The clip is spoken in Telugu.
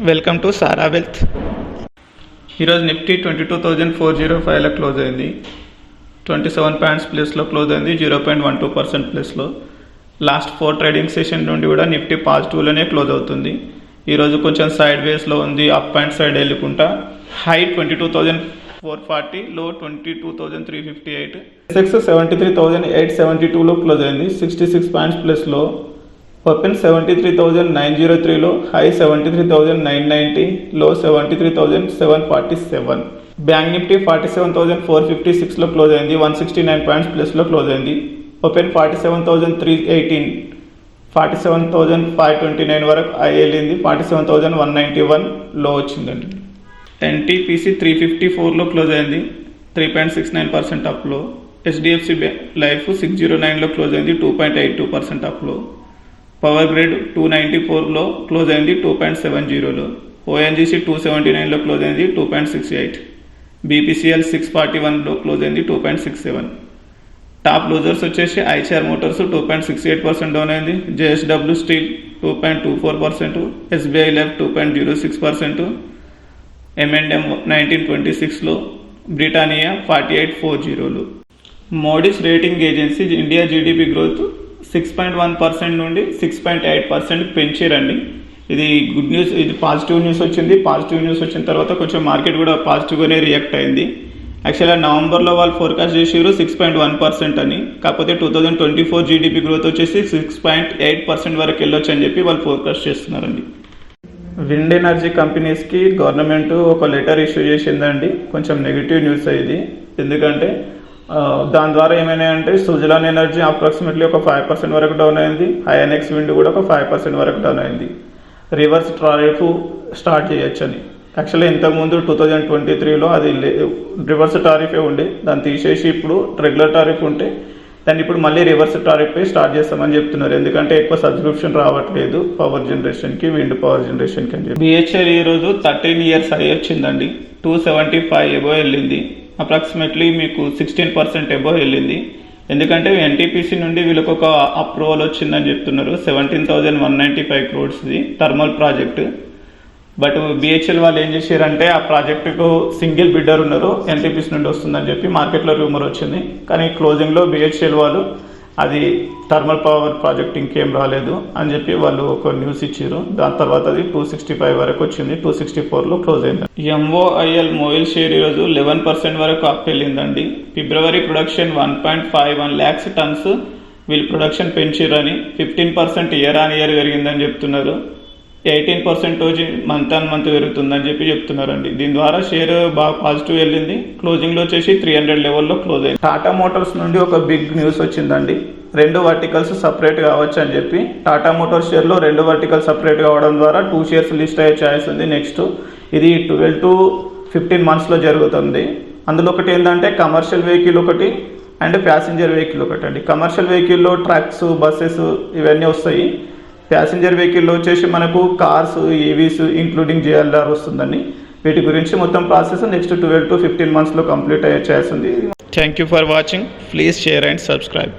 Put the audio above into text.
Welcome to Sara Wealth. ఈరోజు నిఫ్టీ 22,405లో క్లోజ్ అయింది. 27 పాయింట్స్ ప్లస్లో క్లోజ్ అయింది, 0.12% ప్లస్లో. లాస్ట్ 4 ట్రేడింగ్ సెషన్ నుండి కూడా నిఫ్టీ పాజిటివ్లోనే క్లోజ్ అవుతుంది. ఈరోజు కొంచెం సైడ్ వేస్లో ఉంది, అప్ అండ్ సైడ్ వెళ్ళుకుంటా. హై 22,440, లో 22,358. సెక్స్ 73,872లో క్లోజ్ అయింది, 66 పాయింట్స్ ప్లస్లో. ఓపెన్ 73,903లో, హై 73,990, లో 73,747. బ్యాంక్ నిఫ్టీ 47,456లో క్లోజ్ అయింది, 169 పాయింట్స్ ప్లస్లో క్లోజ్ అయింది. ఓపెన్ 47,318, 47,529 వరకు హై వెళ్ళింది, 47,191 లో వచ్చిందండి. ఎన్టీపీసీ 354లో క్లోజ్ అయింది, 3.69% అప్లో. హెచ్డిఎఫ్సి లైఫ్ 609లో క్లోజ్ అయింది, 2.82% అప్లో. పవర్ గ్రిడ్ 294లో క్లోజ్ అయింది, 2.70లో. ఓఎన్జీసీ 279లో క్లోజ్ అయింది, 2.68. బీపీసీఎల్ 641లో క్లోజ్ అయింది, 2.67. టాప్ లూజర్స్ వచ్చేసి ఐచర్ మోటార్స్ 2.68% డౌన్ అయింది, JSW steel 2.24%, SBI life 2.06%, M&M 1926లో, బ్రిటానియా 4840లో. Moody's rating agency India GDP growth 6.1% నుండి 6.8% పెంచారండి. ఇది గుడ్ న్యూస్, ఇది పాజిటివ్ న్యూస్ వచ్చింది. పాజిటివ్ న్యూస్ వచ్చిన తర్వాత కొంచెం మార్కెట్ కూడా పాజిటివ్గానే రియాక్ట్ అయింది. యాక్చువల్గా నవంబర్లో వాళ్ళు ఫోర్కాస్ట్ చేసారు 6.1% అని, కాకపోతే 2024 జీడీపీ గ్రోత్ వచ్చేసి 6.8% వరకు వెళ్ళొచ్చు అని చెప్పి వాళ్ళు ఫోర్కాస్ట్ చేస్తున్నారండి. విండ్ ఎనర్జీ కంపెనీస్కి గవర్నమెంట్ ఒక లెటర్ ఇష్యూ చేసిందండి. కొంచెం నెగిటివ్ న్యూస్ ఇది, ఎందుకంటే దాని ద్వారా ఏమైనా అంటే సుజలాన్ ఎనర్జీ అప్రాక్సిమేట్లీ ఒక 5% వరకు డౌన్ అయింది, ఐఎన్ఎక్స్ విండ్ కూడా ఒక 5% వరకు డౌన్ అయింది. రివర్స్ టారిఫ్ స్టార్ట్ చేయొచ్చని. యాక్చువల్లీ ఇంతకుముందు 2023లో అది రివర్స్ టారిఫే ఉండే, దాన్ని తీసేసి ఇప్పుడు రెగ్యులర్ టారిఫ్ ఉంటే దాన్ని ఇప్పుడు మళ్ళీ రివర్స్ టారిఫ్ స్టార్ట్ చేస్తామని చెప్తున్నారు. ఎందుకంటే ఎక్కువ సబ్స్క్రిప్షన్ రావట్లేదు పవర్ జనరేషన్కి, విండ్ పవర్ జనరేషన్కి అని చెప్పి. బిహెచ్ఎల్ ఈరోజు 13 ఇయర్స్ హై వచ్చిందండి, 275 ఎబో వెళ్ళింది. అప్రాక్సిమేట్లీ మీకు 16% ఎబో వెళ్ళింది. ఎందుకంటే ఎన్టీపీసీ నుండి వీళ్ళకి ఒక అప్రూవల్ వచ్చిందని చెప్తున్నారు, 17,195 crores thermal project. But BHEL వాళ్ళు ఏం చేశారంటే ఆ ప్రాజెక్టుకు సింగిల్ బిడ్డర్ ఉన్నారు, ఎన్టీపీసీ నుండి వస్తుందని చెప్పి మార్కెట్లో రూమర్ వచ్చింది. కానీ క్లోజింగ్లో బిహెచ్ఎల్ వాళ్ళు అది థర్మల్ పవర్ ప్రాజెక్ట్ ఇంకేం రాలేదు అని చెప్పి వాళ్ళు ఒక న్యూస్ ఇచ్చారు. దాని తర్వాత అది 265 వరకు వచ్చింది, 264లో క్లోజ్ అయింది. ఎంఓఐఎల్ మోయిల్ షేర్ ఈరోజు 11% వరకు అప్ వెళ్ళిందండి. ఫిబ్రవరి ప్రొడక్షన్ 1.51 lakhs tons వీళ్ళు ప్రొడక్షన్ పెంచారని, 15% ఇయర్ ఆన్ ఇయర్ పెరిగిందని చెప్తున్నారు. 18% మంత్ ఆన్ మంత్ పెరుగుతుందని చెప్పి చెప్తున్నారండి. దీని ద్వారా షేర్ బాగా పాజిటివ్ వెళ్ళింది. క్లోజింగ్లో వచ్చేసి 300 లెవెల్లో క్లోజ్ అయింది. టాటా మోటార్స్ నుండి ఒక బిగ్ న్యూస్ వచ్చిందండి, 2 వర్టికల్స్ సపరేట్ కావచ్చు అని చెప్పి. టాటా మోటార్స్ షేర్లో 2 వర్టికల్స్ సపరేట్ కావడం ద్వారా 2 shares లిస్ట్ అయ్యే ఛాయిస్ ఉంది. నెక్స్ట్ ఇది 12 to 15 monthsలో జరుగుతుంది. అందులో ఒకటి ఏంటంటే కమర్షియల్ వెహికల్ ఒకటి అండ్ ప్యాసింజర్ వెహికల్ ఒకటి అండి. కమర్షియల్ వెహికల్లో ట్రక్స్, బస్సెస్ ఇవన్నీ వస్తాయి. ప్యాసింజర్ వెహికల్లో వచ్చేసి మనకు కార్స్, ఈవీస్ ఇంక్లూడింగ్ జేఎల్ఆర్ వస్తుందని. వీటి గురించి మొత్తం ప్రాసెస్ నెక్స్ట్ 12 to 15 monthsలో కంప్లీట్ అయ్యే ఛాయిస్ ఉంది. Thank you for watching. Please share and subscribe.